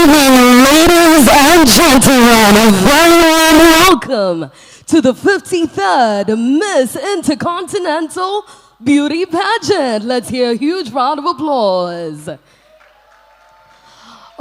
evening, ladies and gentlemen. A very warm welcome to the 53rd Miss Intercontinental Beauty Pageant. Let's hear a huge round of applause.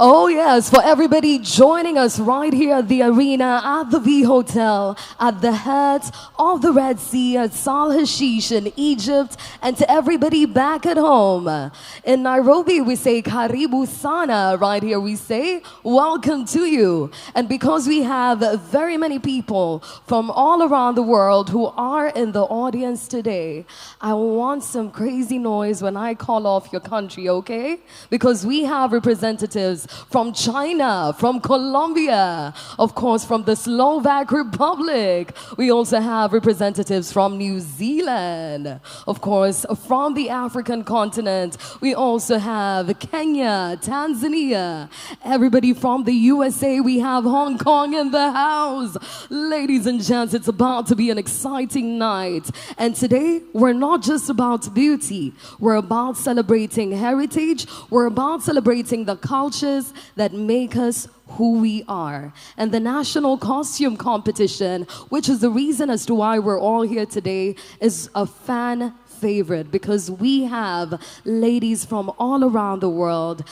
Oh yes, for everybody joining us right here at the arena, at the V Hotel, at the head of the Red Sea, at Sal Hashish in Egypt, and to everybody back at home. In Nairobi, we say Karibu Sana. Right here, we say welcome to you. And because we have very many people from all around the world who are in the audience today, I want some crazy noise when I call off your country, okay? Because we have representatives from China, from Colombia, of course from the Slovak Republic. We also have representatives from New Zealand, of course from the African continent. We also have Kenya, Tanzania, everybody from the USA. We have Hong Kong in the house. Ladies and gents, it's about to be an exciting night. And today, we're not just about beauty. We're about celebrating heritage. We're about celebrating the cultures that make us who we are. And the national costume competition, which is the reason as to why we're all here today, is a fan favorite because we have ladies from all around the world,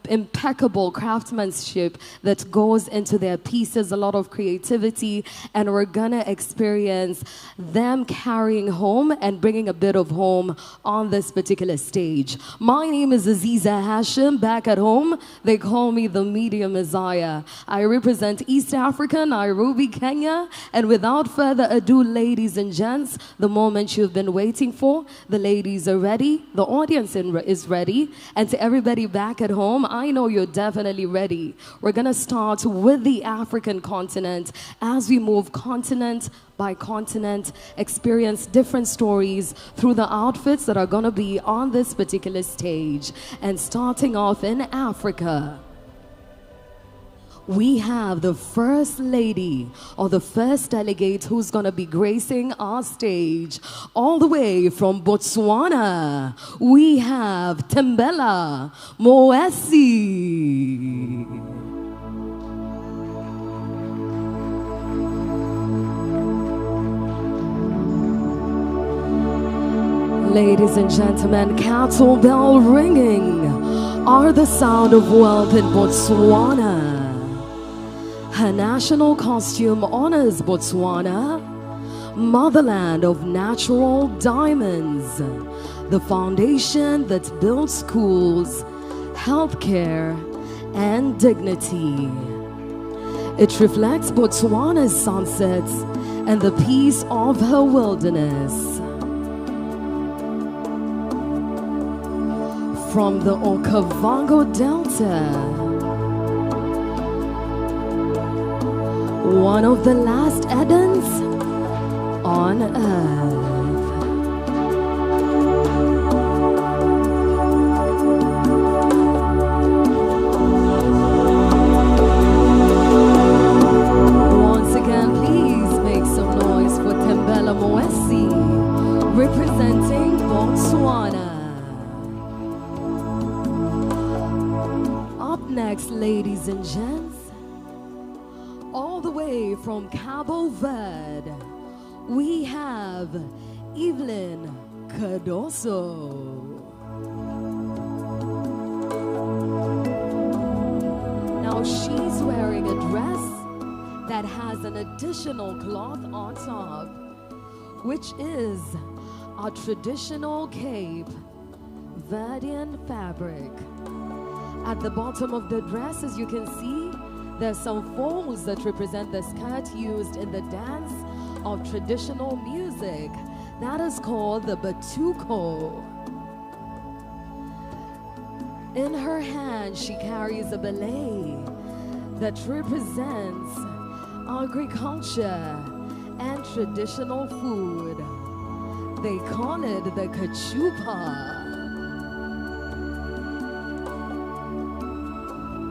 impeccable craftsmanship that goes into their pieces, a lot of creativity, and we're gonna experience them carrying home and bringing a bit of home on this particular stage. My name is Aziza Hashim. Back at home, they call me the Media Messiah. I represent East Africa, Nairobi, Kenya, and without further ado, ladies and gents, the moment you've been waiting for, the ladies are ready, the audience is ready, and to everybody back at home, I know you're definitely ready. We're gonna start with the African continent as we move continent by continent, experience different stories through the outfits that are gonna be on this particular stage. And starting off in Africa, we have the first lady or the first delegate who's going to be gracing our stage. All the way from Botswana, we have Tembela Moesi. Ladies and gentlemen, cattle bell ringing are the sound of wealth in Botswana. Her national costume honors Botswana, motherland of natural diamonds, the foundation that builds schools, healthcare, and dignity. It reflects Botswana's sunsets and the peace of her wilderness. From the Okavango Delta, one of the last Edens on earth. Once again, please make some noise for Tembela Moesi, representing Botswana. Up next, ladies and gents, all the way from Cabo Verde, we have Evelyn Cardoso. Now she's wearing a dress that has an additional cloth on top, which is a traditional Cape Verdean fabric. At the bottom of the dress, as you can see, there's some folds that represent the skirt used in the dance of traditional music. That is called the batuco. In her hand, she carries a belay that represents agriculture and traditional food. They call it the kachupa.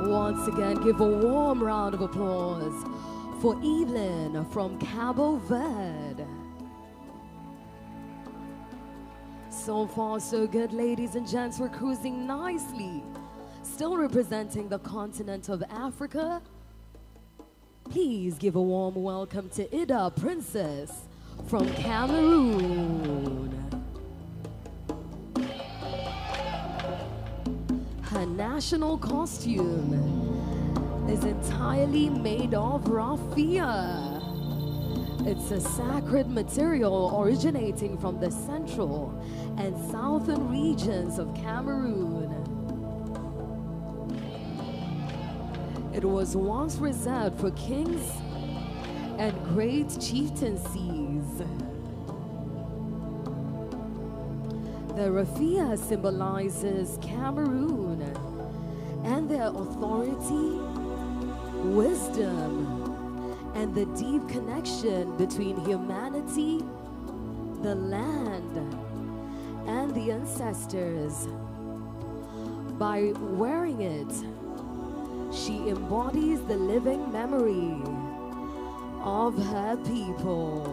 Once again, give a warm round of applause for Evelyn from Cabo Verde. So far, so good, ladies and gents. We're cruising nicely. Still representing the continent of Africa, please give a warm welcome to Ida Princess from Cameroon. Her national costume is entirely made of raffia. It's a sacred material originating from the central and southern regions of Cameroon. It was once reserved for kings and great chieftaincies. The raffia symbolizes Cameroon and their authority, wisdom, and the deep connection between humanity, the land, and the ancestors. By wearing it, she embodies the living memory of her people.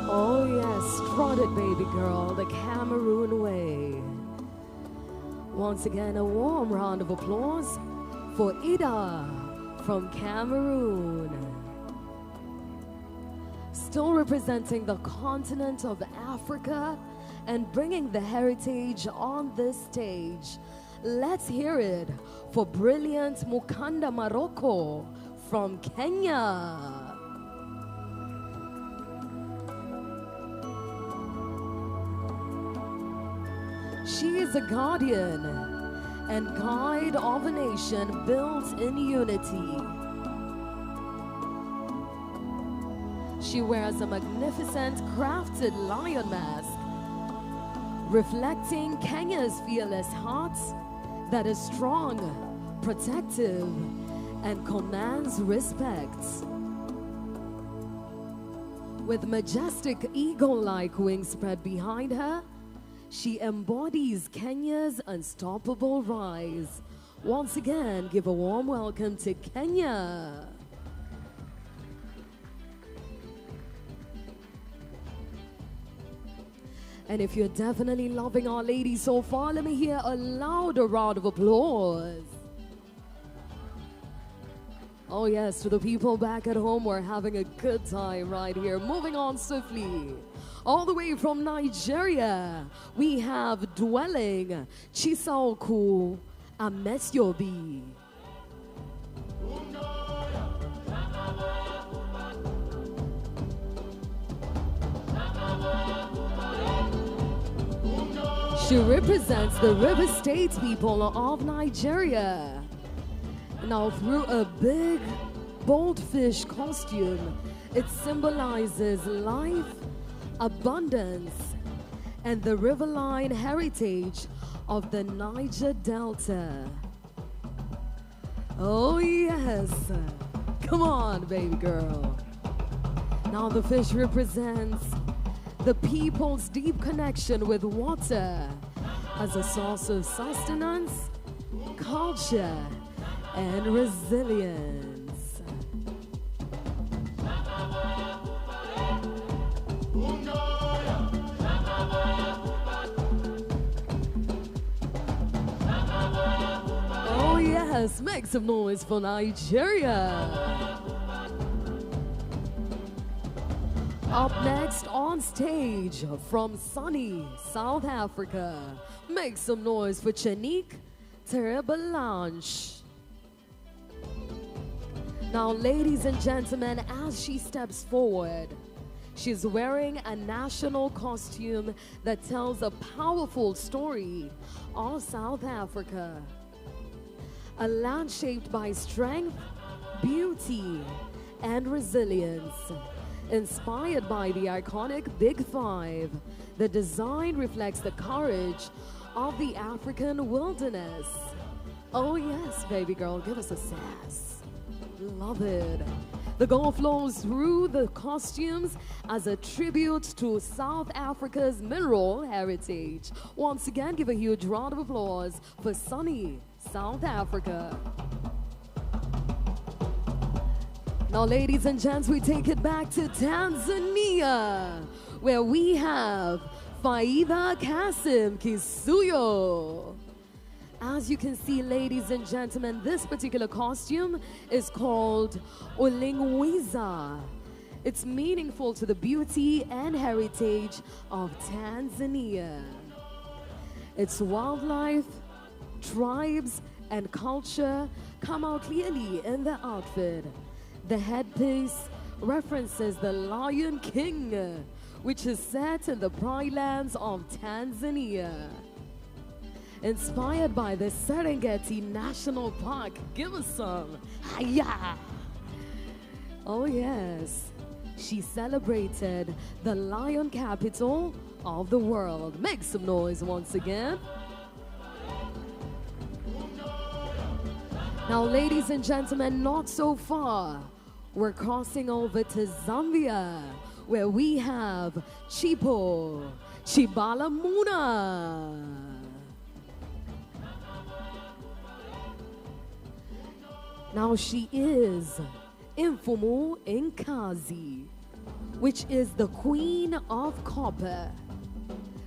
Oh yes, strut it, baby girl, the Cameroon way. Once again, a warm round of applause for Ida from Cameroon. Still representing the continent of Africa and bringing the heritage on this stage. Let's hear it for brilliant Mukanda Maroko from Kenya. She is a guardian and guide of a nation built in unity. She wears a magnificent crafted lion mask, reflecting Kenya's fearless heart that is strong, protective, and commands respect. With majestic eagle-like wings spread behind her, she embodies Kenya's unstoppable rise. Once again, give a warm welcome to Kenya. And if you're definitely loving Our Lady so far, let me hear a louder round of applause. Oh yes, to the people back at home, we're having a good time right here. Moving on swiftly. All the way from Nigeria, we have Dwelling Chisaoku Amesiobi. She represents the River State people of Nigeria. Now, through a big, bold fish costume, it symbolizes life, abundance, and the riverine heritage of the Niger Delta. Oh yes, come on, baby girl. Now the fish represents the people's deep connection with water as a source of sustenance, culture, and resilience. Oh yes, make some noise for Nigeria. Up next on stage from sunny South Africa, make some noise for Chanique Terebalanche. Now, ladies and gentlemen, as she steps forward, she's wearing a national costume that tells a powerful story of South Africa. A land shaped by strength, beauty, and resilience. Inspired by the iconic Big Five, the design reflects the courage of the African wilderness. Oh yes, baby girl, give us a sass. Love it. The gold flows through the costumes as a tribute to South Africa's mineral heritage. Once again, give a huge round of applause for sunny South Africa. Now, ladies and gents, we take it back to Tanzania, where we have Faida Kasim Kisuyo. As you can see, ladies and gentlemen, this particular costume is called Ulingwiza. It's meaningful to the beauty and heritage of Tanzania. Its wildlife, tribes, and culture come out clearly in the outfit. The headpiece references the Lion King, which is set in the pride lands of Tanzania. Inspired by the Serengeti National Park. Give us some. Hiya! Oh yes, she celebrated the lion capital of the world. Make some noise once again. Now, ladies and gentlemen, not so far. We're crossing over to Zambia, where we have Chipo Chibalamuna. Now, she is Mfumu Nkazi, which is the Queen of Copper,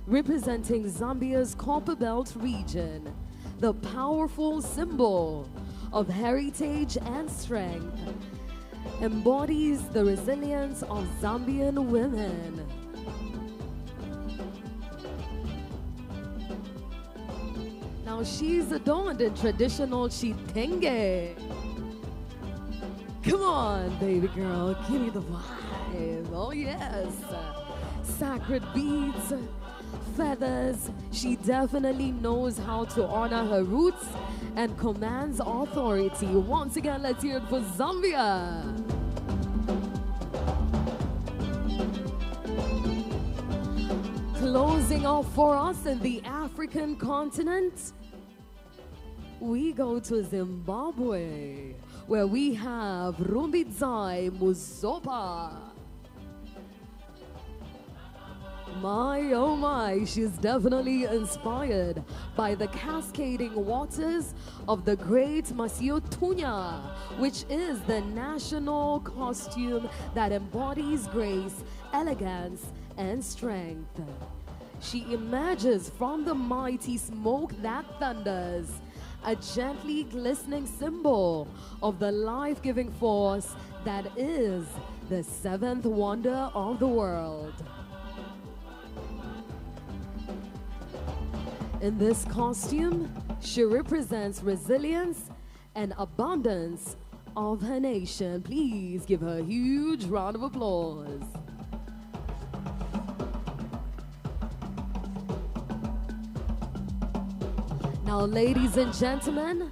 representing Zambia's Copper Belt region, the powerful symbol of heritage and strength, embodies the resilience of Zambian women. Now she's adorned in traditional chitenge. Come on, baby girl, give me the vibe. Oh yes, sacred beads, feathers. She definitely knows how to honor her roots and commands authority. Once again, let's hear it for Zambia. Closing off for us in the African continent, we go to Zimbabwe, where we have Rumbidzai Muzopa. My, oh my, she's definitely inspired by the cascading waters of the Great Masiotunya, which is the national costume that embodies grace, elegance, and strength. She emerges from the mighty smoke that thunders, a gently glistening symbol of the life-giving force that is the seventh wonder of the world. In this costume, she represents resilience and abundance of her nation. Please give her a huge round of applause. Now, ladies and gentlemen,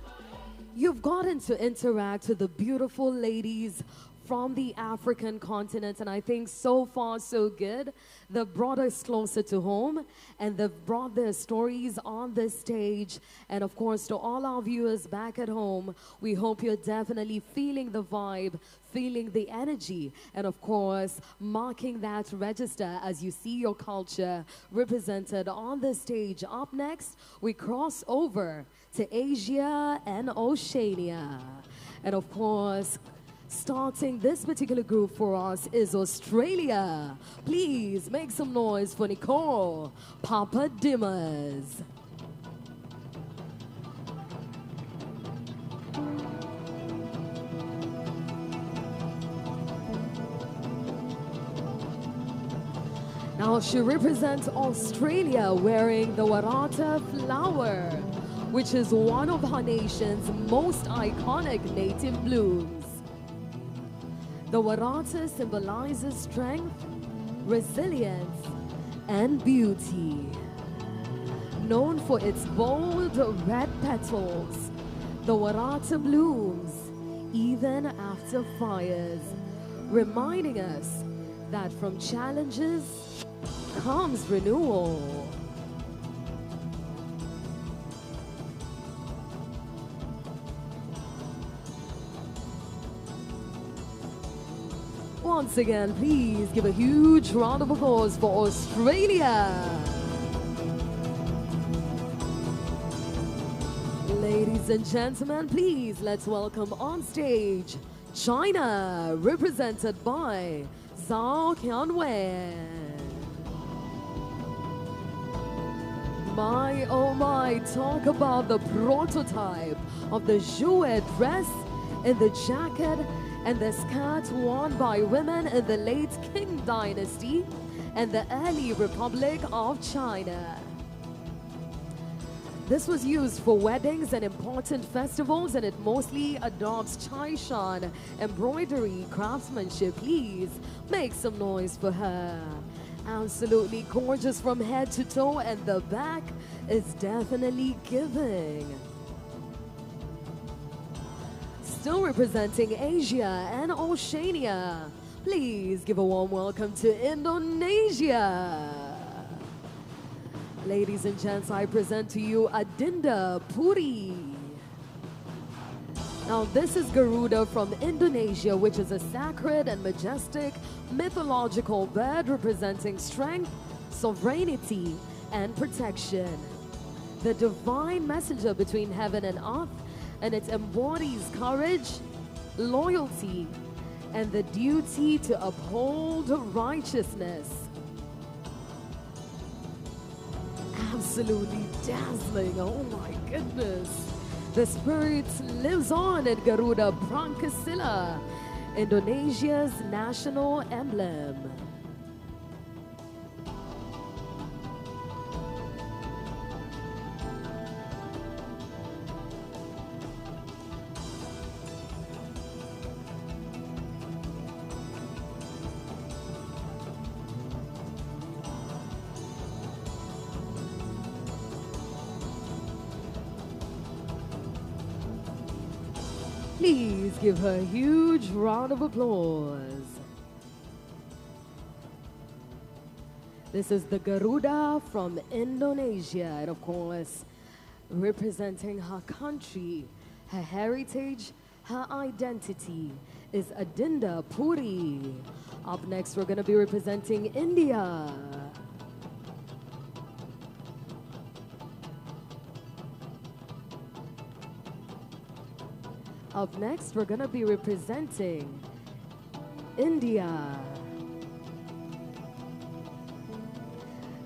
you've gotten to interact with the beautiful ladies from the African continent, and I think so far so good. They've brought us closer to home, and they've brought their stories on this stage. And of course, to all our viewers back at home, we hope you're definitely feeling the vibe, feeling the energy, and of course, marking that register as you see your culture represented on the stage. Up next, we cross over to Asia and Oceania. And of course, starting this particular group for us is Australia. Please make some noise for Nicole Papadimmas. Now she represents Australia wearing the Warata flower, which is one of our nation's most iconic native blooms. The Warata symbolizes strength, resilience, and beauty. Known for its bold red petals, the Warata blooms even after fires, reminding us that from challenges comes renewal. Once again, please give a huge round of applause for Australia. Ladies and gentlemen, please let's welcome on stage China, represented by Zhao Qianwen. My oh my, talk about the prototype of the jouet dress in the jacket and the skirt worn by women in the late Qing Dynasty and the early Republic of China. This was used for weddings and important festivals, and it mostly adopts Chaishan embroidery craftsmanship. Please make some noise for her. Absolutely gorgeous from head to toe, and the back is definitely giving. Still representing Asia and Oceania, please give a warm welcome to Indonesia. Ladies and gents, I present to you Adinda Puri. Now this is Garuda from Indonesia, which is a sacred and majestic mythological bird representing strength, sovereignty, and protection. The divine messenger between heaven and earth, and it embodies courage, loyalty, and the duty to uphold righteousness. Absolutely dazzling, oh my goodness. The spirit lives on at Garuda Prangkasila, Indonesia's national emblem. Please give her a huge round of applause. This is the Garuda from Indonesia, and of course, representing her country, her heritage, her identity is Adinda Puri. Up next, we're going to be representing India. Up next, we're gonna be representing India.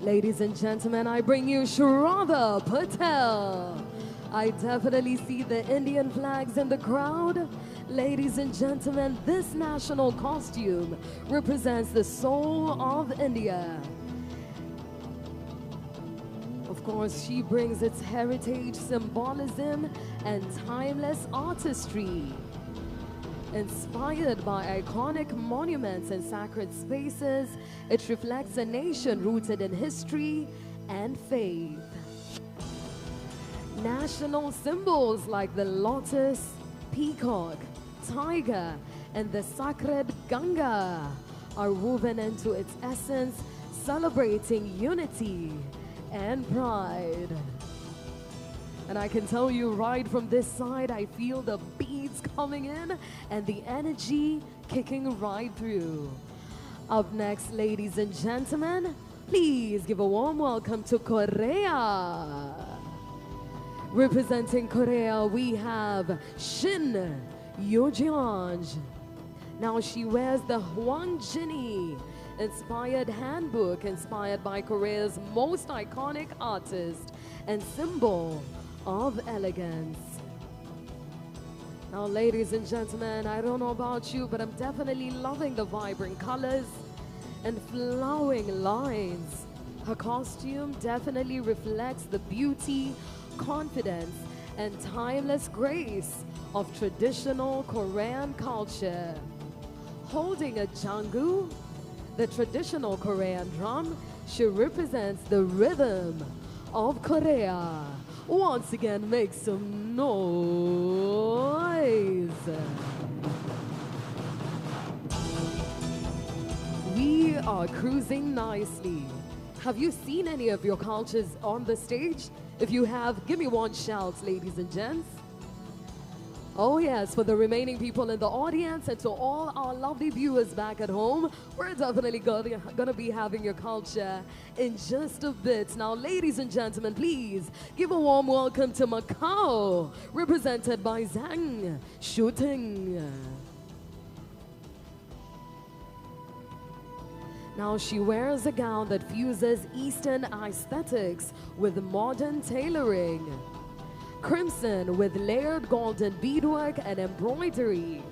Ladies and gentlemen, I bring you Shraddha Patel. I definitely see the Indian flags in the crowd. Ladies and gentlemen, this national costume represents the soul of India. Of course, she brings its heritage, symbolism, and timeless artistry. Inspired by iconic monuments and sacred spaces, it reflects a nation rooted in history and faith. National symbols like the lotus, peacock, tiger, and the sacred Ganga are woven into its essence, celebrating unity and pride. And I can tell you right from this side, I feel the beats coming in and the energy kicking right through. Up next, ladies and gentlemen, please give a warm welcome to Korea. Representing Korea, we have Shin Yojeonj. Now she wears the Hwangjini inspired handbook, inspired by Korea's most iconic artist and symbol of elegance. Now, ladies and gentlemen, I don't know about you, but I'm definitely loving the vibrant colors and flowing lines. Her costume definitely reflects the beauty, confidence, and timeless grace of traditional Korean culture. Holding a jangu, the traditional Korean drum, she represents the rhythm of Korea. Once again, make some noise. We are cruising nicely. Have you seen any of your cultures on the stage? If you have, give me one shout, ladies and gents. Oh yes, for the remaining people in the audience and to all our lovely viewers back at home, we're definitely gonna be having your culture in just a bit. Now, ladies and gentlemen, please give a warm welcome to Macau, represented by Zhang Shuting. Now, she wears a gown that fuses Eastern aesthetics with modern tailoring. Crimson with layered golden beadwork and embroidery.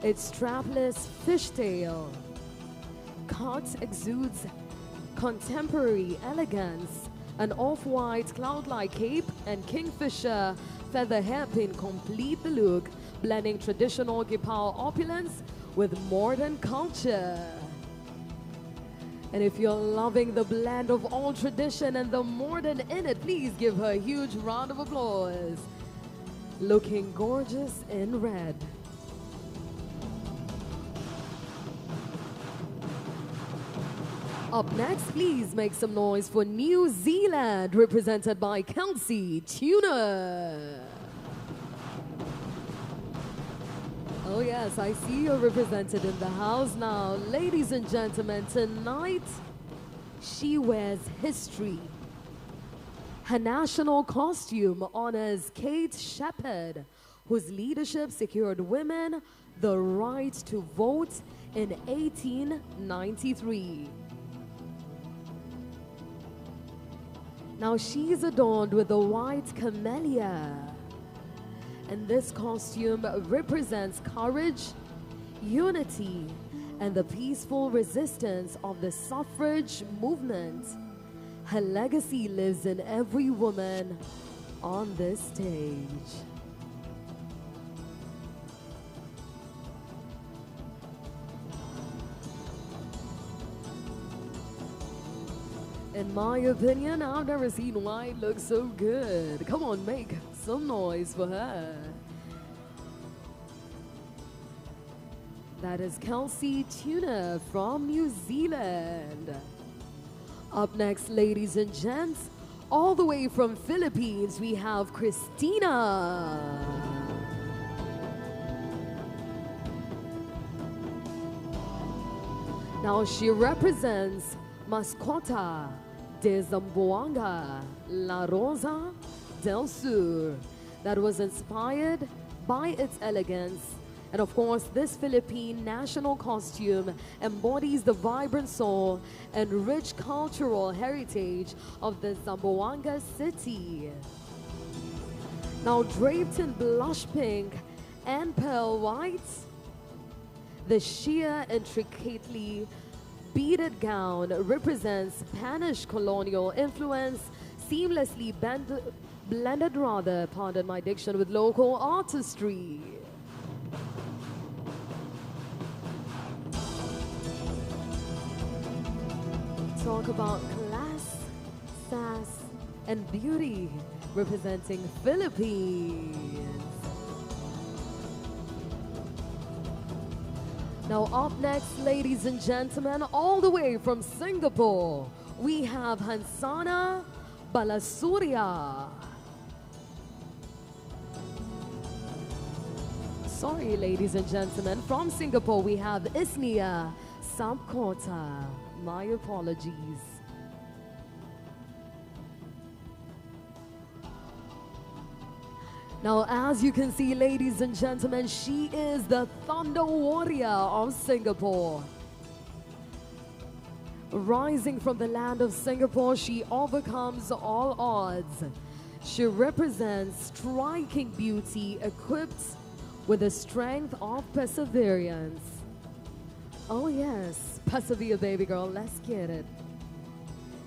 Its strapless fishtail cut exudes contemporary elegance. An off-white cloud-like cape and kingfisher feather hairpin complete the look, blending traditional Gipao opulence with modern culture. And if you're loving the blend of all tradition and the modern in it, please give her a huge round of applause. Looking gorgeous in red. Up next, please make some noise for New Zealand, represented by Kelsey Tuna. Oh yes, I see you're represented in the house now. Ladies and gentlemen, tonight, she wears history. Her national costume honors Kate Shepherd, whose leadership secured women the right to vote in 1893. Now she's adorned with a white camellia. And this costume represents courage, unity, and the peaceful resistance of the suffrage movement. Her legacy lives in every woman on this stage. In my opinion, I've never seen white look so good. Come on, make some noise for her. That is Kelsey Tuna from New Zealand. Up next, ladies and gents, all the way from Philippines, we have Christina. Now she represents Mascota de Zamboanga, La Rosa del Sur, that was inspired by its elegance. And of course, this Philippine national costume embodies the vibrant soul and rich cultural heritage of the Zamboanga city. Now draped in blush pink and pearl white, the sheer, intricately beaded gown represents Spanish colonial influence, seamlessly blended, pardon my diction, with local artistry. Talk about class, sass, and beauty, representing Philippines. Now up next, ladies and gentlemen, all the way from Singapore, we have Hansana Balasuria. Sorry, ladies and gentlemen, from Singapore, we have Isnia Samkota. My apologies. Now, as you can see, ladies and gentlemen, she is the Thunder Warrior of Singapore. Rising from the land of Singapore, she overcomes all odds. She represents striking beauty equipped with the strength of perseverance. Oh yes, persevere, baby girl, let's get it.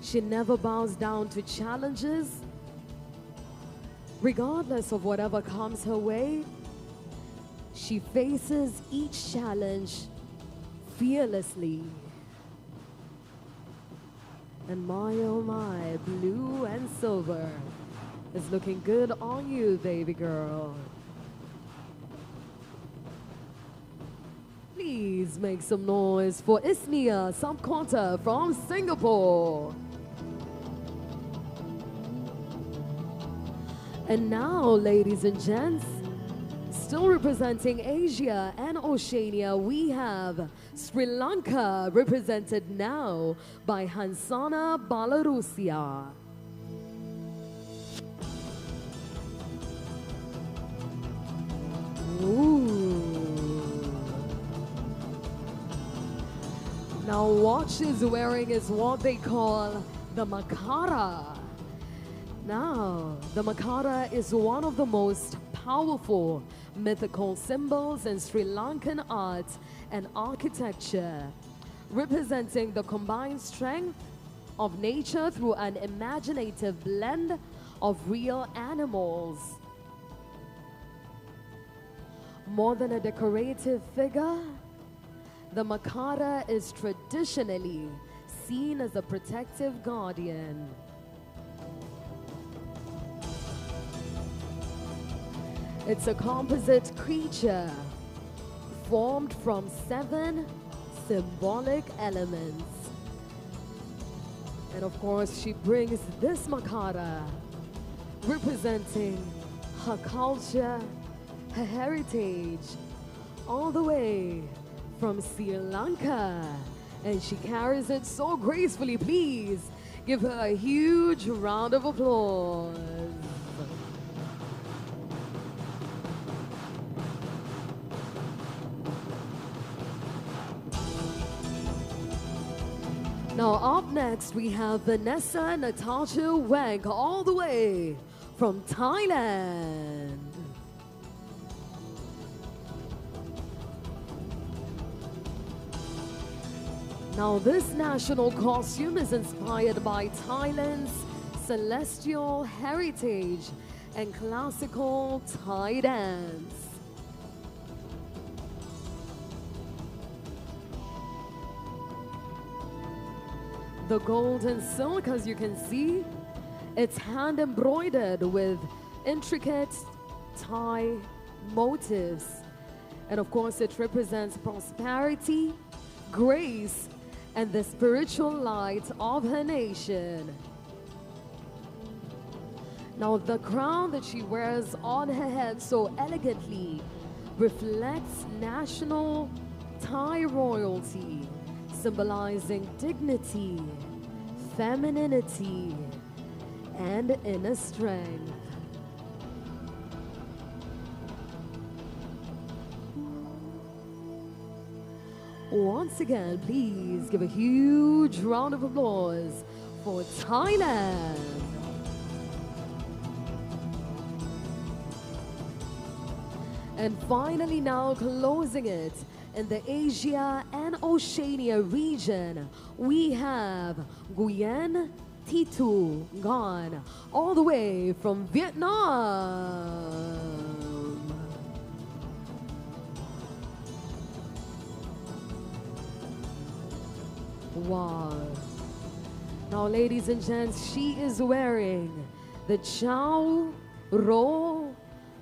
She never bows down to challenges. Regardless of whatever comes her way, she faces each challenge fearlessly. And my, oh my, blue and silver is looking good on you, baby girl. Please make some noise for Isnia Samkota from Singapore. And now, ladies and gents, still representing Asia and Oceania, we have Sri Lanka, represented now by Hansana Balarusia. Now what she's wearing is what they call the Makara. Now, the Makara is one of the most powerful mythical symbols in Sri Lankan art and architecture, representing the combined strength of nature through an imaginative blend of real animals. More than a decorative figure, the Makara is traditionally seen as a protective guardian. It's a composite creature formed from 7 symbolic elements. And of course, she brings this Makara representing her culture, her heritage, all the way from Sri Lanka. And she carries it so gracefully. Please give her a huge round of applause. Now up next we have Vanessa Natasha Wang, all the way from Thailand. Now this national costume is inspired by Thailand's celestial heritage and classical Thai dance. The gold and silk, as you can see, it's hand embroidered with intricate Thai motifs. And of course, it represents prosperity, grace, and the spiritual light of her nation. Now, the crown that she wears on her head so elegantly reflects national Thai royalty, symbolizing dignity, femininity, and inner strength. Once again, please give a huge round of applause for Thailand. And finally now closing it, in the Asia and Oceania region, we have Nguyen Thitu Ngon, all the way from Vietnam. Wow. Now, ladies and gents, she is wearing the Chao Ro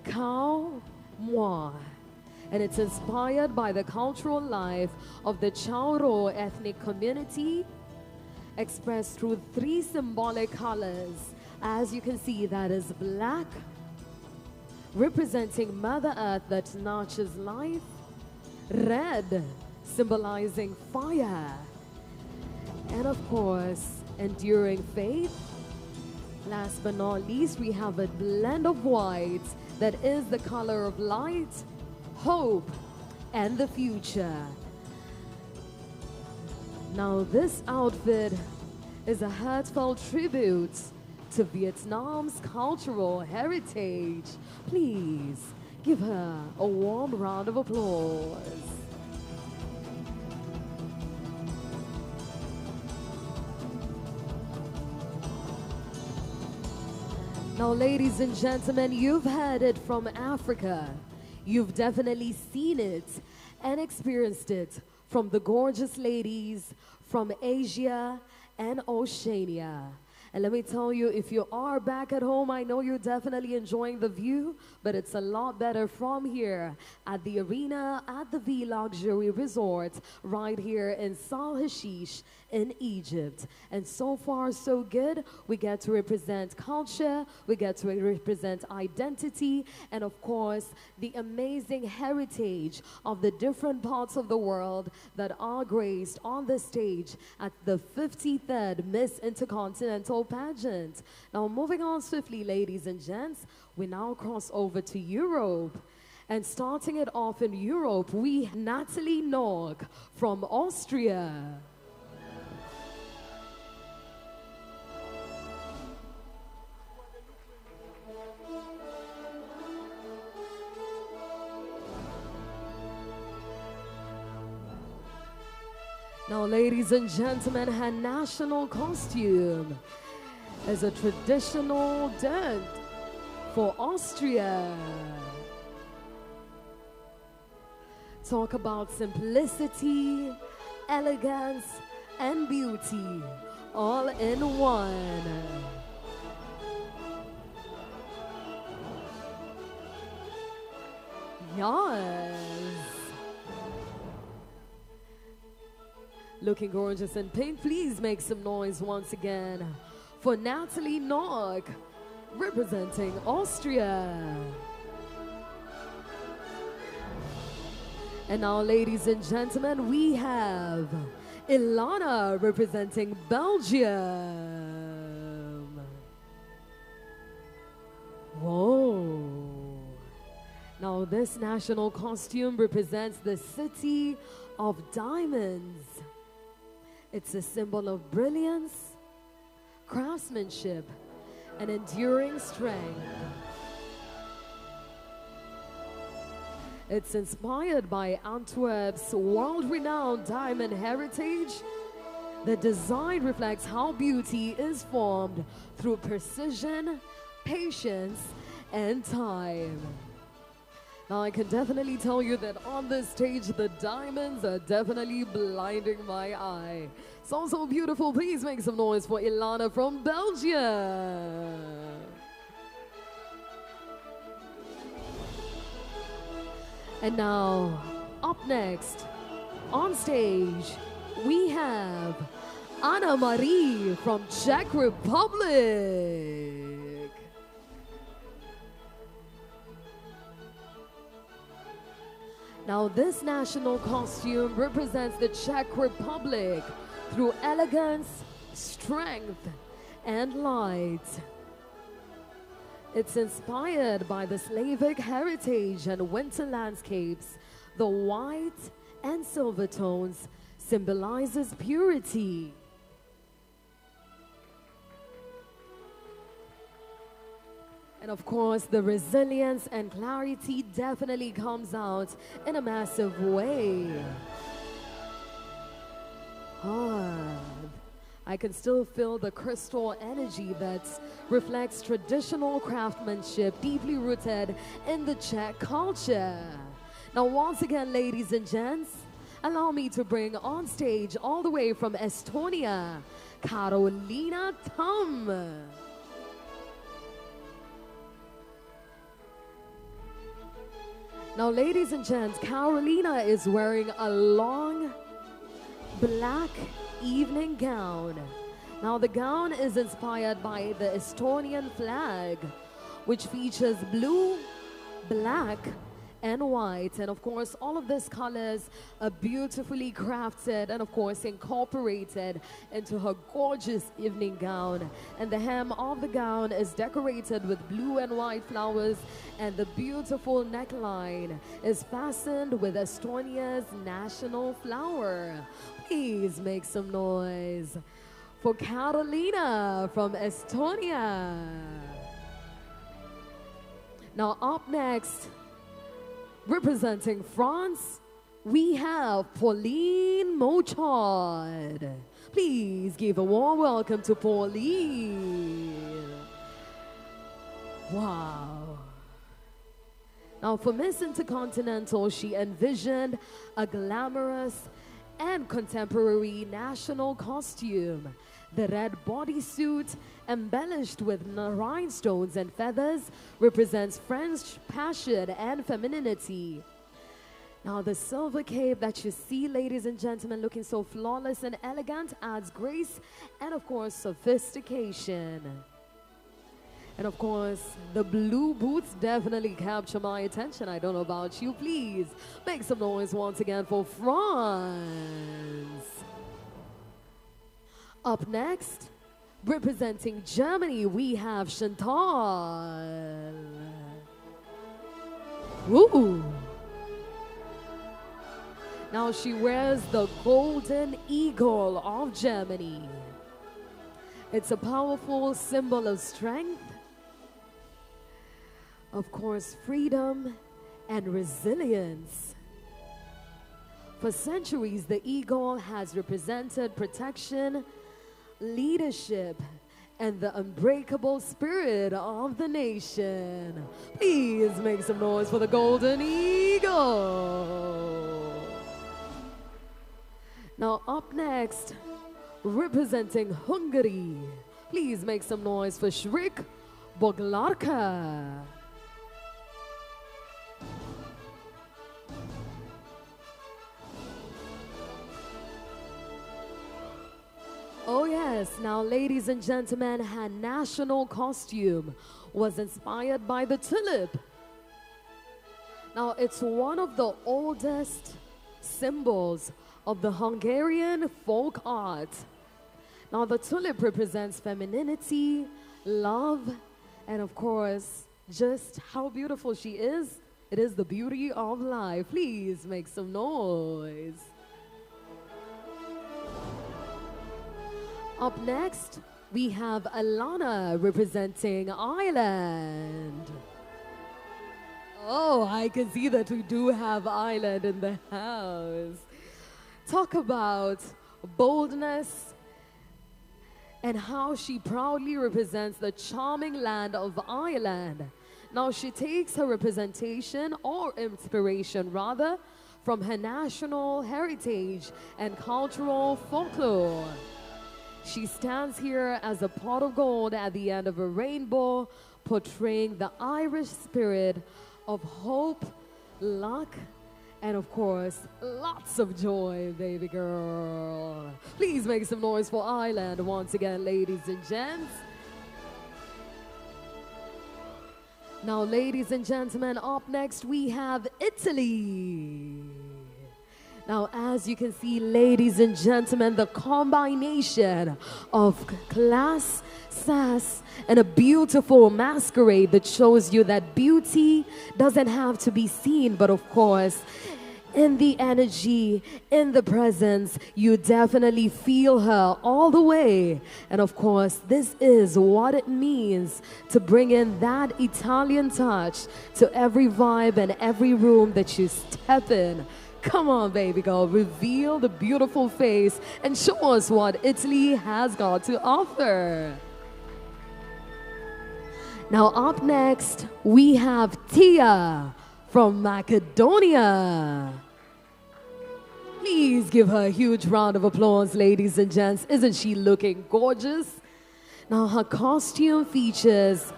Khao Moi. And it's inspired by the cultural life of the Chao Ro ethnic community, expressed through 3 symbolic colors. As you can see, that is black, representing Mother Earth that nurtures life, red, symbolizing fire, and of course, enduring faith. Last but not least, we have a blend of white that is the color of light, hope, and the future. Now this outfit is a heartfelt tribute to Vietnam's cultural heritage. Please give her a warm round of applause. Now, ladies and gentlemen, you've heard it from Africa. You've definitely seen it and experienced it from the gorgeous ladies from Asia and Oceania. And let me tell you, if you are back at home, I know you're definitely enjoying the view, but it's a lot better from here at the arena at the V Luxury Resort right here in Sal Hashish in Egypt. And so far, so good. We get to represent culture, we get to represent identity, and of course, the amazing heritage of the different parts of the world that are graced on the stage at the 53rd Miss Intercontinental Pageant. Now, moving on swiftly, ladies and gents, we now cross over to Europe. And starting it off in Europe, we have Natalie Norg from Austria. Now, ladies and gentlemen, her national costume is a traditional dance for Austria. Talk about simplicity, elegance, and beauty, all in one. Yes. Looking gorgeous in pink, please make some noise once again for Natalie Norg, representing Austria. And now, ladies and gentlemen, we have Ilana representing Belgium. Whoa. Now, this national costume represents the city of diamonds. It's a symbol of brilliance, craftsmanship, and enduring strength. It's inspired by Antwerp's world-renowned diamond heritage. The design reflects how beauty is formed through precision, patience, and time. Now, I can definitely tell you that on this stage, the diamonds are definitely blinding my eye. So, so beautiful. Please make some noise for Ilana from Belgium. And now, up next, on stage, we have Anna Marie from Czech Republic. Now, this national costume represents the Czech Republic through elegance, strength, and light. It's inspired by the Slavic heritage and winter landscapes. The white and silver tones symbolizes purity. And of course, the resilience and clarity definitely comes out in a massive way. I can still feel the crystal energy that reflects traditional craftsmanship deeply rooted in the Czech culture. Now, once again, ladies and gents, allow me to bring on stage all the way from Estonia, Carolina Tam. Now, ladies and gents, Carolina is wearing a long black evening gown. Now, the gown is inspired by the Estonian flag, which features blue, black, and white. And of course, all of these colors are beautifully crafted and of course incorporated into her gorgeous evening gown. And the hem of the gown is decorated with blue and white flowers, and the beautiful neckline is fastened with Estonia's national flower. Please make some noise for Carolina from Estonia. Now, up next, representing France, we have Pauline Mochard. Please give a warm welcome to Pauline. Wow. Now, for Miss Intercontinental, she envisioned a glamorous and contemporary national costume. The red bodysuit embellished with rhinestones and feathers, represents French passion and femininity. Now the silver cape that you see, ladies and gentlemen, looking so flawless and elegant, adds grace and of course sophistication. And of course, the blue boots definitely capture my attention. I don't know about you. Please make some noise once again for France. Up next, representing Germany, we have Chantal. Woo! Now she wears the golden eagle of Germany. It's a powerful symbol of strength, of course, freedom and resilience. For centuries, the eagle has represented protection, leadership, and the unbreakable spirit of the nation. Please make some noise for the golden eagle. Now up next, representing Hungary, please make some noise for Shrik Boglarka. Oh yes, now ladies and gentlemen, her national costume was inspired by the tulip. Now it's one of the oldest symbols of the Hungarian folk art. Now the tulip represents femininity, love, and of course, just how beautiful she is. It is the beauty of life. Please make some noise. Up next, we have Alana representing Ireland. Oh, I can see that we do have Ireland in the house. Talk about boldness and how she proudly represents the charming land of Ireland. Now she takes her representation, or inspiration rather, from her national heritage and cultural folklore. She stands here as a pot of gold at the end of a rainbow, portraying the Irish spirit of hope, luck, and of course, lots of joy, baby girl. Please make some noise for Ireland once again, ladies and gents. Now, ladies and gentlemen, up next we have Italy. Now, as you can see, ladies and gentlemen, the combination of class, sass, and a beautiful masquerade that shows you that beauty doesn't have to be seen, but of course, in the energy, in the presence, you definitely feel her all the way. And of course, this is what it means to bring in that Italian touch to every vibe and every room that you step in. Come on, baby girl, reveal the beautiful face and show us what Italy has got to offer. Now up next, we have Tia from Macedonia. Please give her a huge round of applause, ladies and gents. Isn't she looking gorgeous? Now her costume features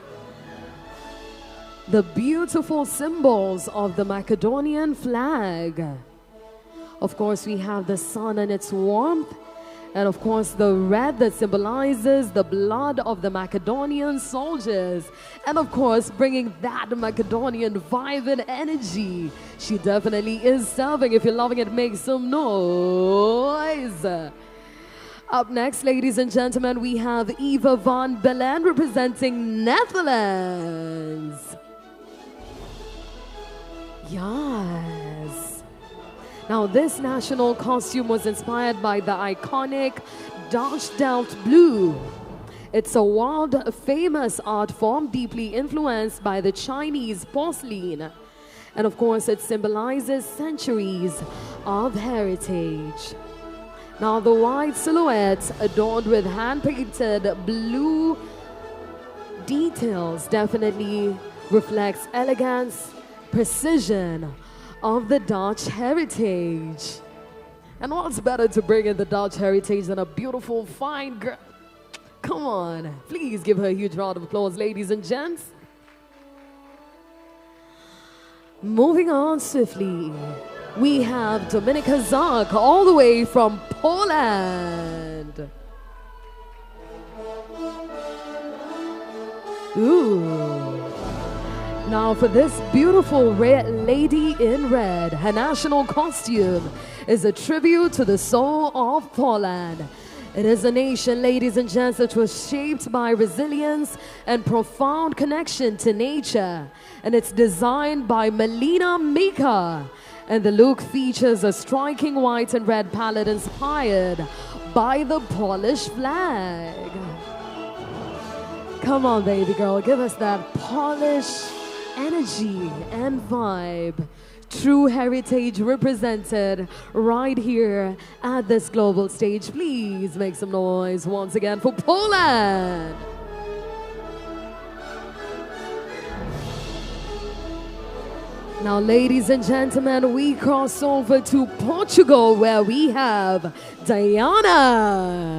the beautiful symbols of the Macedonian flag. Of course, we have the sun and its warmth, and of course the red that symbolizes the blood of the Macedonian soldiers, and of course bringing that Macedonian vibe and energy. She definitely is serving. If you're loving it, make some noise. Up next, ladies and gentlemen, we have Eva van Belen representing Netherlands. Yes. Now, this national costume was inspired by the iconic Dutch Delft blue. It's a world famous art form deeply influenced by the Chinese porcelain. And of course, it symbolizes centuries of heritage. Now, the white silhouette adorned with hand-painted blue details definitely reflects elegance, precision of the Dutch heritage. And what's better to bring in the Dutch heritage than a beautiful, fine girl? Come on. Please give her a huge round of applause, ladies and gents. Moving on swiftly, we have Dominika Zark all the way from Poland. Ooh. Now for this beautiful red lady in red, her national costume is a tribute to the soul of Poland. It is a nation, ladies and gents, that was shaped by resilience and profound connection to nature. And it's designed by Melina Mika. And the look features a striking white and red palette inspired by the Polish flag. Come on, baby girl, give us that Polish energy and vibe. True heritage represented right here at this global stage. Please make some noise once again for Poland. Now, ladies and gentlemen, we cross over to Portugal, where we have Diana.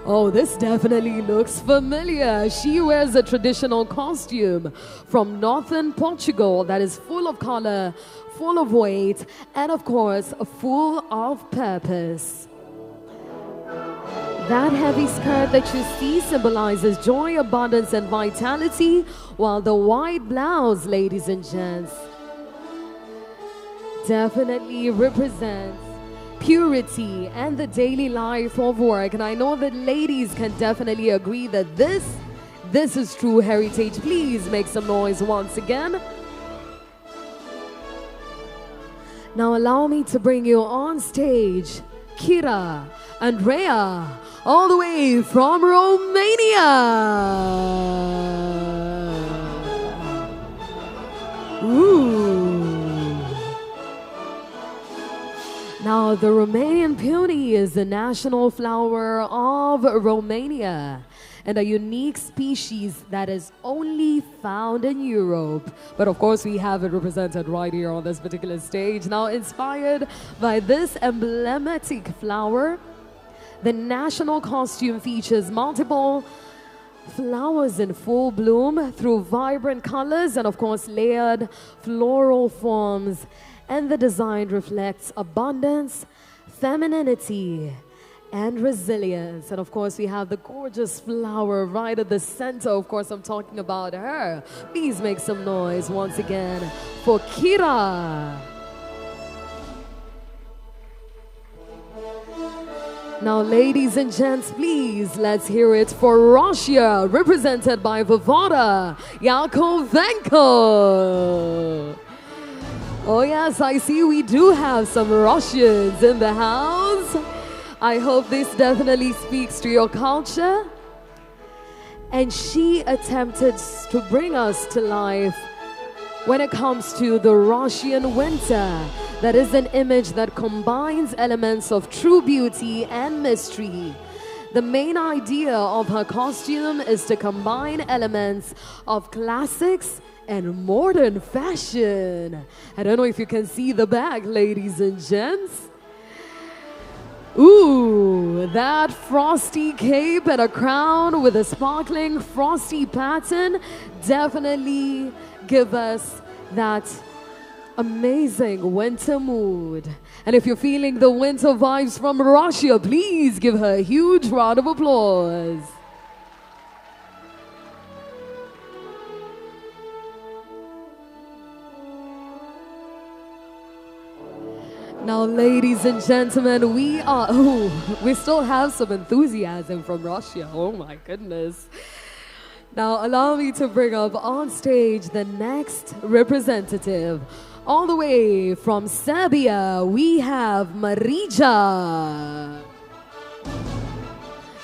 Oh, this definitely looks familiar. She wears a traditional costume from northern Portugal that is full of color, full of weight, and of course, full of purpose. That heavy skirt that you see symbolizes joy, abundance, and vitality, while the white blouse, ladies and gents, definitely represents purity and the daily life of work. And I know that ladies can definitely agree that this is true heritage. Please make some noise once again. Now allow me to bring you on stage Kira Andrea, all the way from Romania. Ooh. Now, the Romanian peony is the national flower of Romania and a unique species that is only found in Europe. But of course, we have it represented right here on this particular stage. Now, inspired by this emblematic flower, the national costume features multiple flowers in full bloom through vibrant colors and of course layered floral forms. And the design reflects abundance, femininity, and resilience. And of course, we have the gorgeous flower right at the center. Of course, I'm talking about her. Please make some noise once again for Kira. Now, ladies and gents, please, let's hear it for Russia, represented by Vivada Yakovenko. Oh yes, I see we do have some Russians in the house. I hope this definitely speaks to your culture. And she attempted to bring us to life when it comes to the Russian winter. That is an image that combines elements of true beauty and mystery. The main idea of her costume is to combine elements of classics and modern fashion. I don't know if you can see the back, ladies and gents. Ooh, that frosty cape and a crown with a sparkling frosty pattern definitely give us that amazing winter mood. And if you're feeling the winter vibes from Russia, please give her a huge round of applause. Now, ladies and gentlemen, we still have some enthusiasm from Russia. Oh my goodness. Now, allow me to bring up on stage the next representative. All the way from Serbia, we have Marija.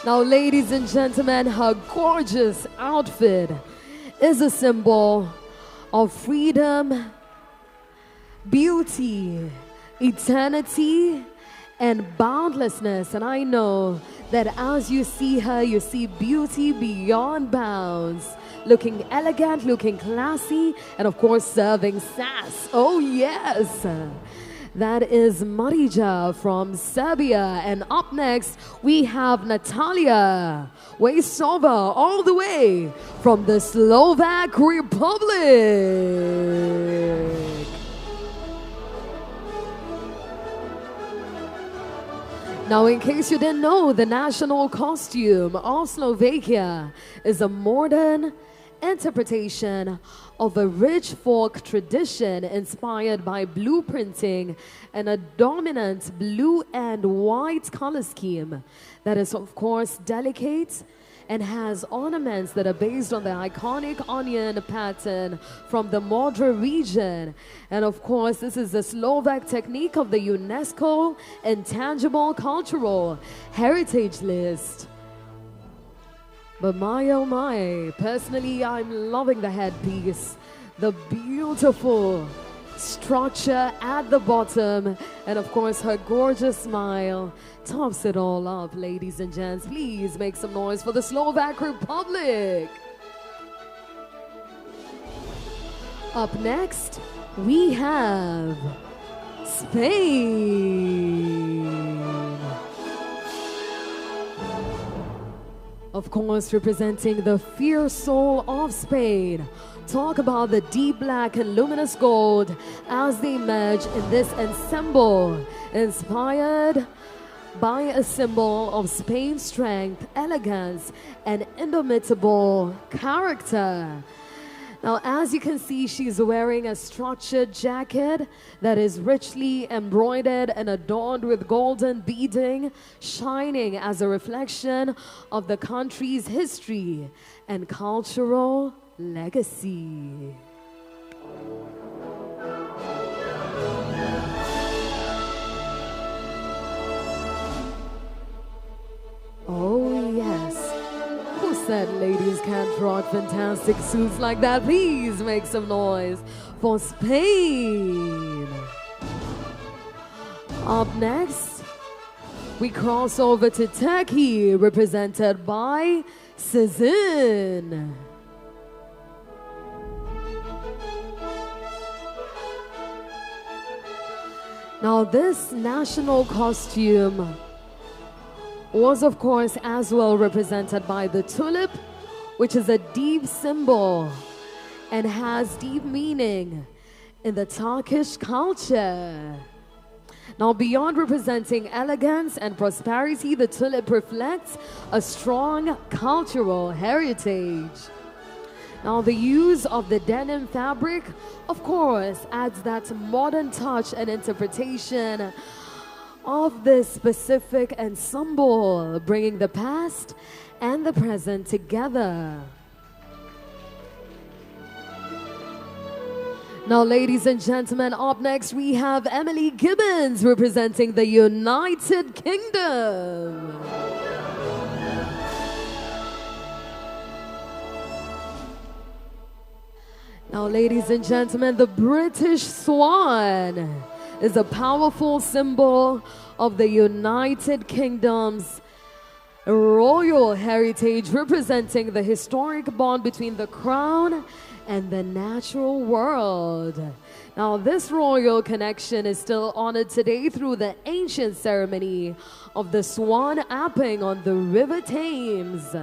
Now, ladies and gentlemen, her gorgeous outfit is a symbol of freedom, beauty, eternity, and boundlessness. And I know that as you see her, you see beauty beyond bounds, looking elegant, looking classy, and of course serving sass. Oh yes. That is Marija from Serbia. And up next, we have Natalia Wejsova, all the way from the Slovak Republic. Now, in case you didn't know, the national costume of Slovakia is a modern interpretation of a rich folk tradition inspired by blueprinting and a dominant blue and white color scheme that is, of course, delicate and has ornaments that are based on the iconic onion pattern from the Modra region. And of course, this is the Slovak technique of the UNESCO Intangible Cultural Heritage List. But my oh my, personally I'm loving the headpiece, the beautiful structure at the bottom, and of course her gorgeous smile tops it all up. Ladies and gents, please make some noise for the Slovak Republic. Up next, we have Spain. Of course, representing the fierce soul of Spain. Talk about the deep black and luminous gold as they merge in this ensemble, inspired by a symbol of Spain's strength, elegance, and indomitable character. Now, as you can see, she's wearing a structured jacket that is richly embroidered and adorned with golden beading, shining as a reflection of the country's history and cultural legacy. Oh, yes. Who said ladies can't rock fantastic suits like that? Please make some noise for Spain. Up next, we cross over to Turkey, represented by Sizin. Now, this national costume was, of course, as well represented by the tulip, which is a deep symbol and has deep meaning in the Turkish culture. Now, beyond representing elegance and prosperity, the tulip reflects a strong cultural heritage. Now, the use of the denim fabric, of course, adds that modern touch and interpretation of this specific ensemble, bringing the past and the present together. Now, ladies and gentlemen, up next we have Emily Gibbons representing the United Kingdom. Now, ladies and gentlemen, the British Swan is a powerful symbol of the United Kingdom's royal heritage, representing the historic bond between the crown and the natural world. Now, this royal connection is still honored today through the ancient ceremony of the swan apping on the River Thames.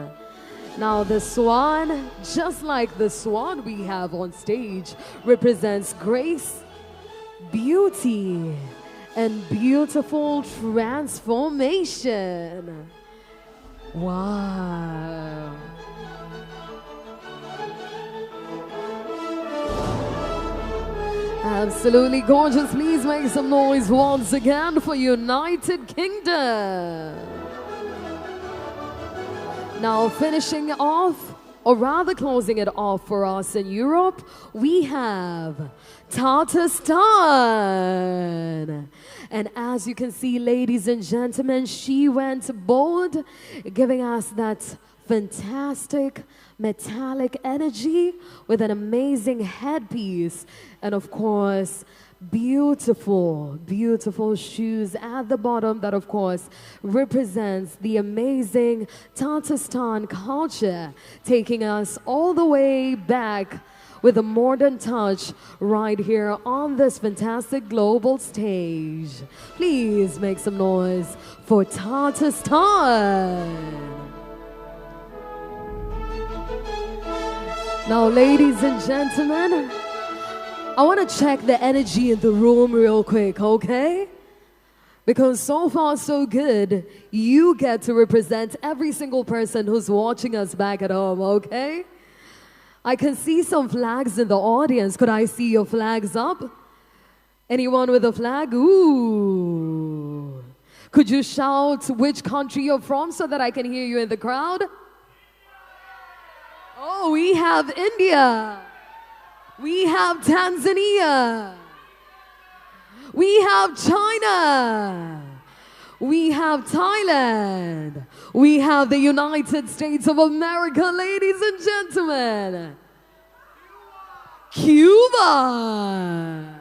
Now, the swan, just like the swan we have on stage, represents grace, beauty, and beautiful transformation. Wow. Absolutely gorgeous. Please make some noise once again for United Kingdom. Now, finishing off, or rather closing it off for us in Europe, we have Tatarstan. And as you can see, ladies and gentlemen, she went bold, giving us that fantastic metallic energy with an amazing headpiece. And of course, beautiful, beautiful shoes at the bottom that, of course, represents the amazing Tatarstan culture, taking us all the way back with a modern touch right here on this fantastic global stage. Please make some noise for Tatarstan. Now, ladies and gentlemen, I want to check the energy in the room real quick, okay? Because so far so good, you get to represent every single person who's watching us back at home, okay? I can see some flags in the audience. Could I see your flags up? Anyone with a flag? Ooh. Could you shout which country you're from so that I can hear you in the crowd? Oh, we have India. We have Tanzania. We have China. We have Thailand. We have the United States of America, ladies and gentlemen. Cuba.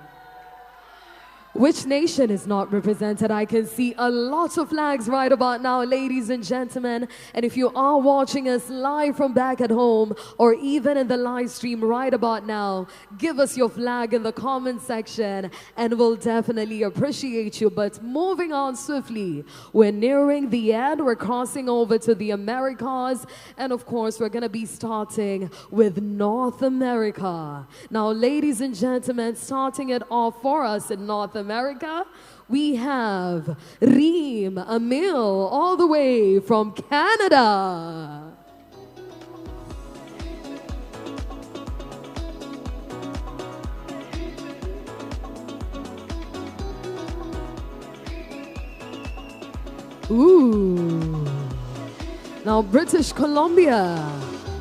Which nation is not represented? I can see a lot of flags right about now, ladies and gentlemen. And if you are watching us live from back at home or even in the live stream right about now, give us your flag in the comment section and we'll definitely appreciate you. But moving on swiftly, we're nearing the end. We're crossing over to the Americas. And of course, we're going to be starting with North America. Now, ladies and gentlemen, starting it off for us in North America, we have Reem Emil all the way from Canada. Ooh. Now, British Columbia,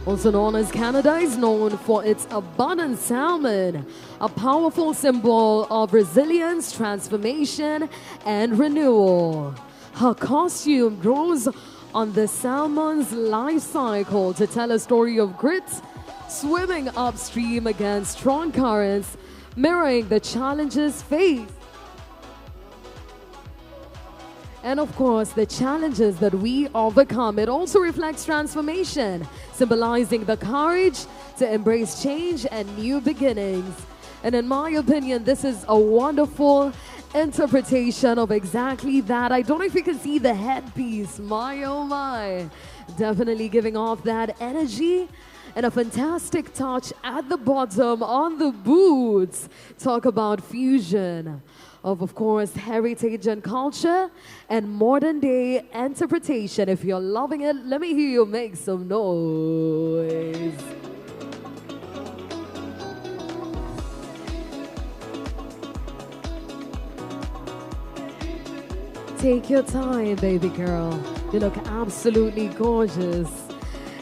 also known as Canada, is known for its abundant salmon, a powerful symbol of resilience, transformation, and renewal. Her costume draws on the salmon's life cycle to tell a story of grit, swimming upstream against strong currents, mirroring the challenges faced. And of course, the challenges that we overcome. It also reflects transformation, symbolizing the courage to embrace change and new beginnings. And in my opinion, this is a wonderful interpretation of exactly that. I don't know if you can see the headpiece. My, oh my. Definitely giving off that energy. And a fantastic touch at the bottom on the boots. Talk about fusion of course, heritage and culture and modern day interpretation. If you're loving it, let me hear you make some noise. Take your time, baby girl. You look absolutely gorgeous.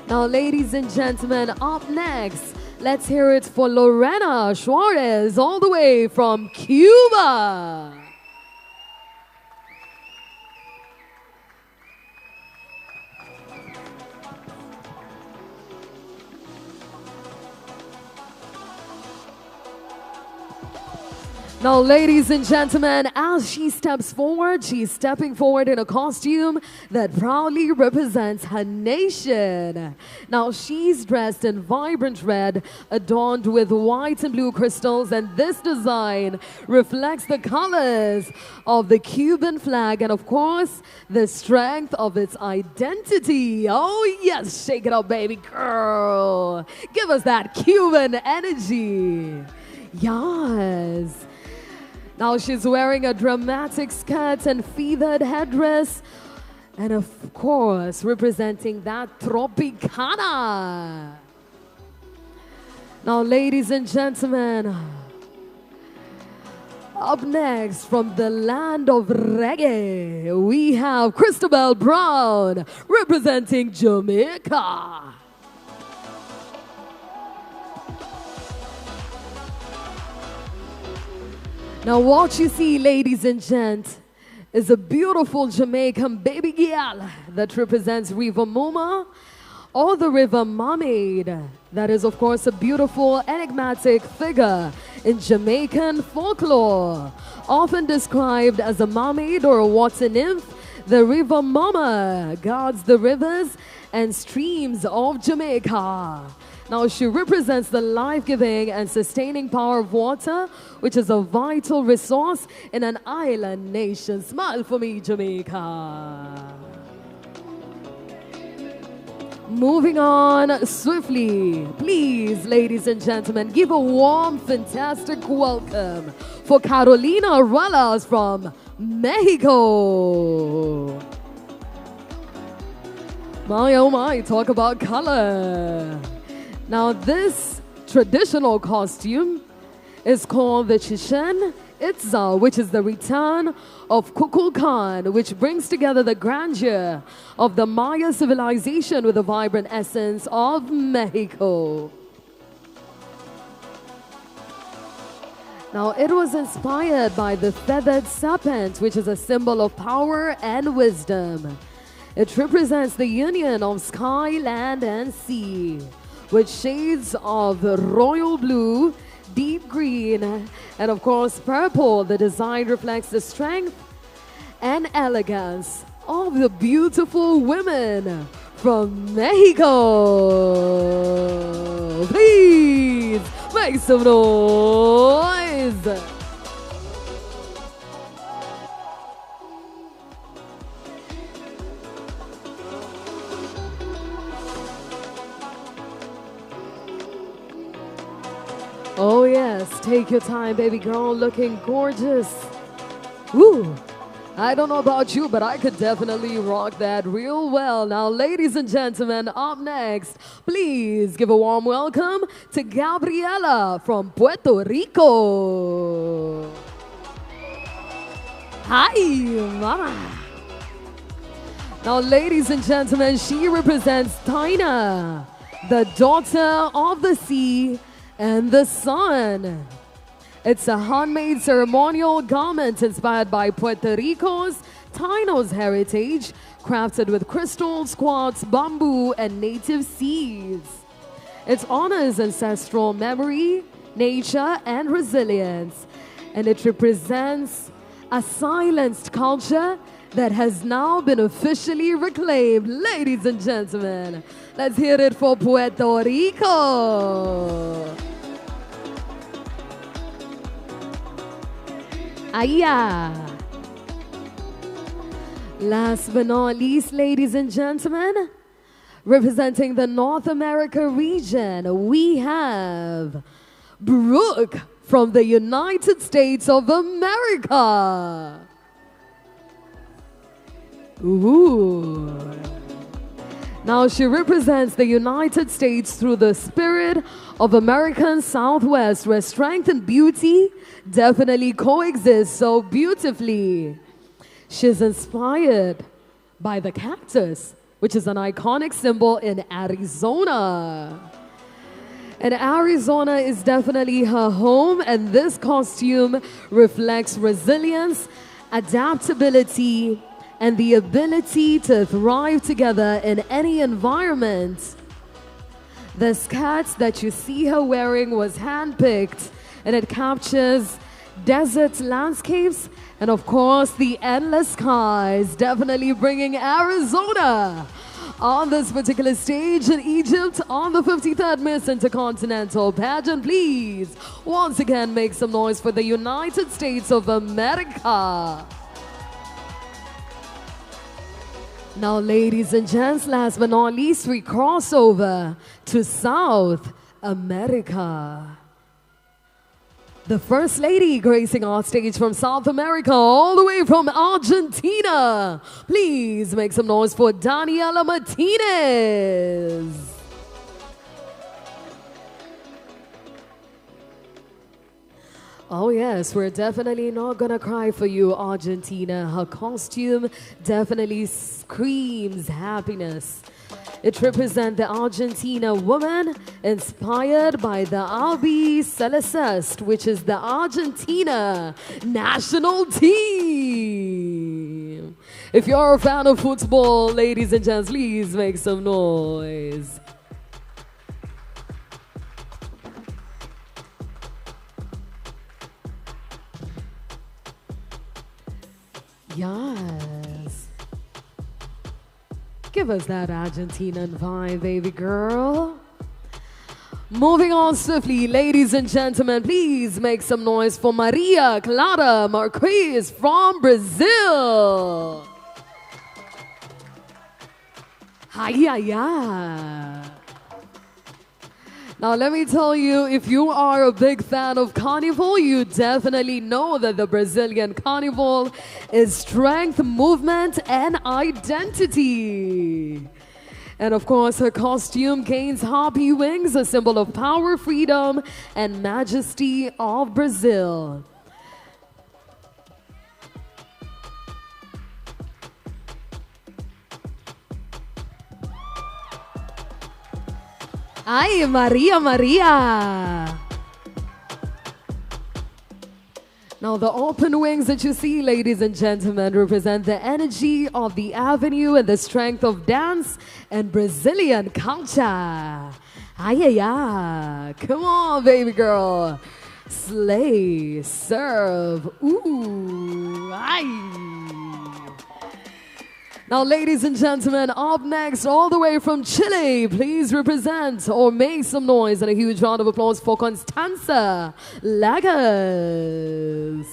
Now, ladies and gentlemen, up next, let's hear it for Lorena Suarez, all the way from Cuba. Now, ladies and gentlemen, as she steps forward, she's stepping forward in a costume that proudly represents her nation. Now, she's dressed in vibrant red, adorned with white and blue crystals, and this design reflects the colors of the Cuban flag and, of course, the strength of its identity. Oh, yes, shake it up, baby girl. Give us that Cuban energy. Yes. Now she's wearing a dramatic skirt and feathered headdress, and of course representing that Tropicana. Now, ladies and gentlemen, up next from the land of reggae, we have Christabel Brown representing Jamaica. Now what you see, ladies and gents, is a beautiful Jamaican baby girl that represents River Muma, or the River Mermaid. That is, of course, a beautiful, enigmatic figure in Jamaican folklore. Often described as a mermaid or a water nymph, the River Mama guards the rivers and streams of Jamaica. Now, she represents the life-giving and sustaining power of water, which is a vital resource in an island nation. Smile for me, Jamaica. Moving on swiftly, please, ladies and gentlemen, give a warm, fantastic welcome for Carolina Ruelas from Mexico. My, oh my, talk about color. Now, this traditional costume is called the Chichen Itza, which is the return of Kukulkan, which brings together the grandeur of the Maya civilization with the vibrant essence of Mexico. Now, it was inspired by the feathered serpent, which is a symbol of power and wisdom. It represents the union of sky, land, and sea, with shades of royal blue, deep green, and of course purple. The design reflects the strength and elegance of the beautiful women from Mexico. Please make some noise. Oh yes, take your time, baby girl, looking gorgeous. Woo! I don't know about you, but I could definitely rock that real well. Now, ladies and gentlemen, up next, please give a warm welcome to Gabriela from Puerto Rico. Hi, mama. Now, ladies and gentlemen, she represents Taina, the daughter of the sea and the sun. It's a handmade ceremonial garment inspired by Puerto Rico's Taino's heritage, crafted with crystals, quartz, bamboo, and native seeds. It honors ancestral memory, nature, and resilience, and it represents a silenced culture that has now been officially reclaimed. Ladies and gentlemen, let's hear it for Puerto Rico. Aya. Last but not least, ladies and gentlemen, representing the North America region, we have Brooke from the United States of America. Ooh. Now, she represents the United States through the spirit of American Southwest, where strength and beauty definitely coexist so beautifully. She's inspired by the cactus, which is an iconic symbol in Arizona. And Arizona is definitely her home, and this costume reflects resilience, adaptability, and the ability to thrive together in any environment. The skirt that you see her wearing was handpicked, and it captures desert landscapes and, of course, the endless skies, definitely bringing Arizona on this particular stage in Egypt on the 53rd Miss Intercontinental Pageant. Please, once again, make some noise for the United States of America. Now, ladies and gents, last but not least, we cross over to South America. The First Lady gracing our stage from South America, all the way from Argentina. Please make some noise for Daniela Martinez. Oh yes, we're definitely not gonna cry for you, Argentina. Her costume definitely screams happiness. It represents the Argentina woman inspired by the Albi Celeste, which is the Argentina national team. If you're a fan of football, ladies and gents, please make some noise. Yes. Give us that Argentinian vibe, baby girl. Moving on swiftly, ladies and gentlemen, please make some noise for Maria Clara Marquez from Brazil. Hi. Now let me tell you, if you are a big fan of Carnival, you definitely know that the Brazilian Carnival is strength, movement, and identity. And of course, her costume gains harpy wings, a symbol of power, freedom, and majesty of Brazil. Ay, Maria. Now, the open wings that you see, ladies and gentlemen, represent the energy of the avenue and the strength of dance and Brazilian culture. Ay. Come on, baby girl. Slay, serve, ooh, ay. Now, ladies and gentlemen, up next, all the way from Chile, please represent or make some noise and a huge round of applause for Constanza Lagas.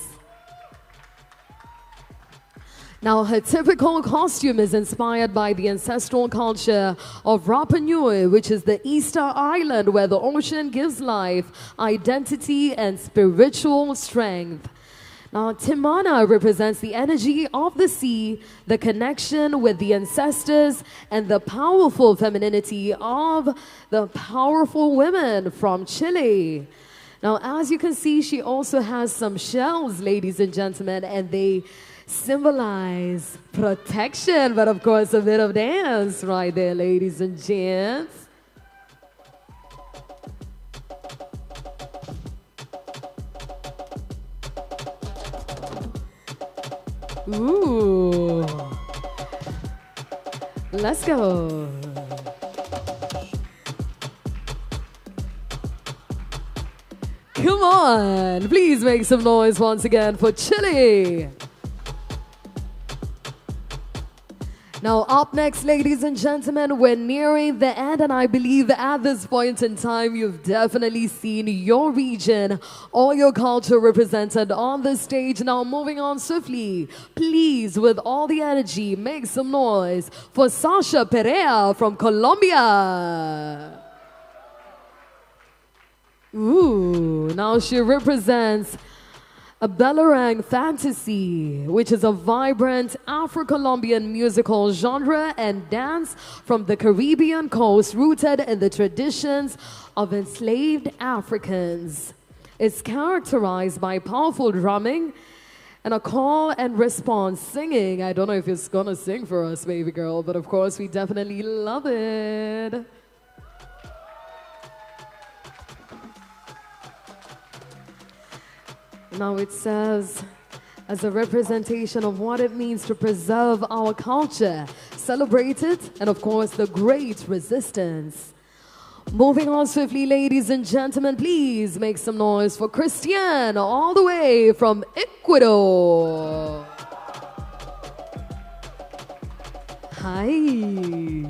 Now, her typical costume is inspired by the ancestral culture of Rapa Nui, which is the Easter island where the ocean gives life, identity, and spiritual strength. Now, Timana represents the energy of the sea, the connection with the ancestors, and the powerful femininity of the powerful women from Chile. Now, as you can see, she also has some shells, ladies and gentlemen, and they symbolize protection, but of course, a bit of dance right there, ladies and gents. Ooh. Let's go. Come on. Please make some noise once again for Chile. Now, up next, ladies and gentlemen, we're nearing the end, and I believe at this point in time, you've definitely seen your region, all your culture represented on the stage. Now, moving on swiftly, please, with all the energy, make some noise for Sasha Perea from Colombia. Ooh, now she represents a Belarang fantasy, which is a vibrant Afro-Colombian musical genre and dance from the Caribbean coast rooted in the traditions of enslaved Africans. It's characterized by powerful drumming and a call and response singing. I don't know if it's gonna sing for us, baby girl, but of course we definitely love it. Now it says, as a representation of what it means to preserve our culture, celebrate it, and of course the great resistance. Moving on swiftly, ladies and gentlemen, please make some noise for Christian, all the way from Ecuador. Hi.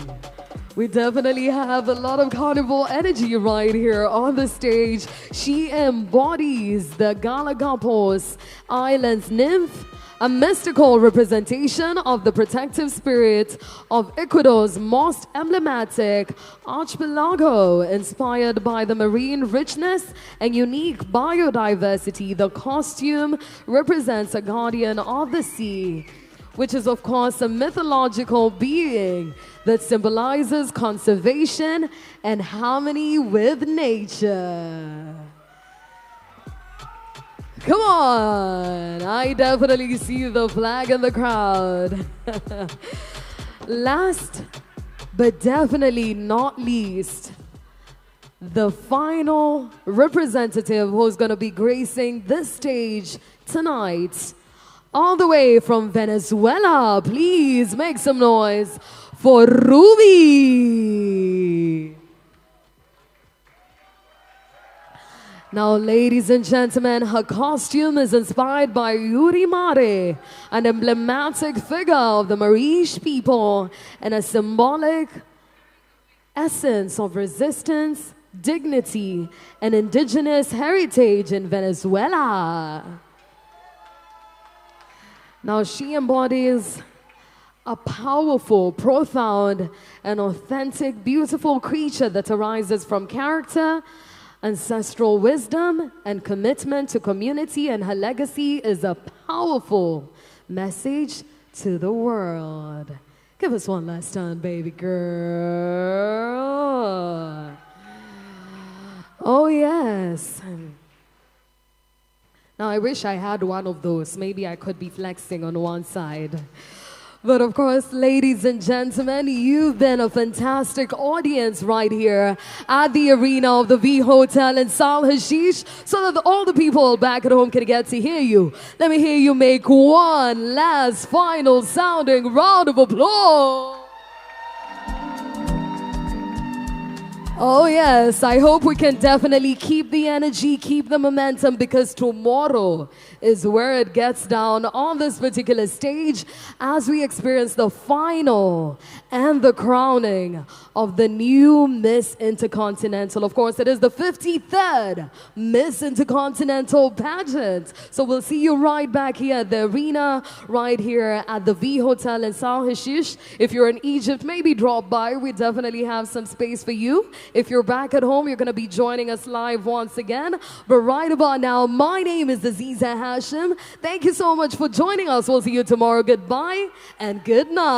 We definitely have a lot of carnival energy right here on the stage. She embodies the Galapagos Islands nymph, a mystical representation of the protective spirit of Ecuador's most emblematic archipelago. Inspired by the marine richness and unique biodiversity, the costume represents a guardian of the sea, which is of course a mythological being that symbolizes conservation and harmony with nature. Come on, I definitely see the flag in the crowd. Last but definitely not least, the final representative who's gonna be gracing this stage tonight, all the way from Venezuela. Please make some noise for Ruby. Now, ladies and gentlemen, her costume is inspired by Yuri Mare, an emblematic figure of the Marish people and a symbolic essence of resistance dignity, and indigenous heritage in Venezuela. Now, she embodies a powerful, profound, and authentic, beautiful creature that arises from character, ancestral wisdom, and commitment to community, and her legacy is a powerful message to the world. Give us one last time, baby girl. Oh, yes. Now, I wish I had one of those. Maybe I could be flexing on one side. But of course, ladies and gentlemen, you've been a fantastic audience right here at the arena of the V Hotel in Sal Hashish, so that all the people back at home can get to hear you. Let me hear you make one last final sounding round of applause. Oh yes, I hope we can definitely keep the energy, keep the momentum, because tomorrow is where it gets down on this particular stage as we experience the final and the crowning of the new Miss Intercontinental. Of course, it is the 53rd Miss Intercontinental pageant. So we'll see you right back here at the arena, right here at the V Hotel in Sal Hashish. If you're in Egypt, maybe drop by. We definitely have some space for you. If you're back at home, you're going to be joining us live once again. But right about now, my name is Aziza Hashim. Thank you so much for joining us. We'll see you tomorrow. Goodbye and good night.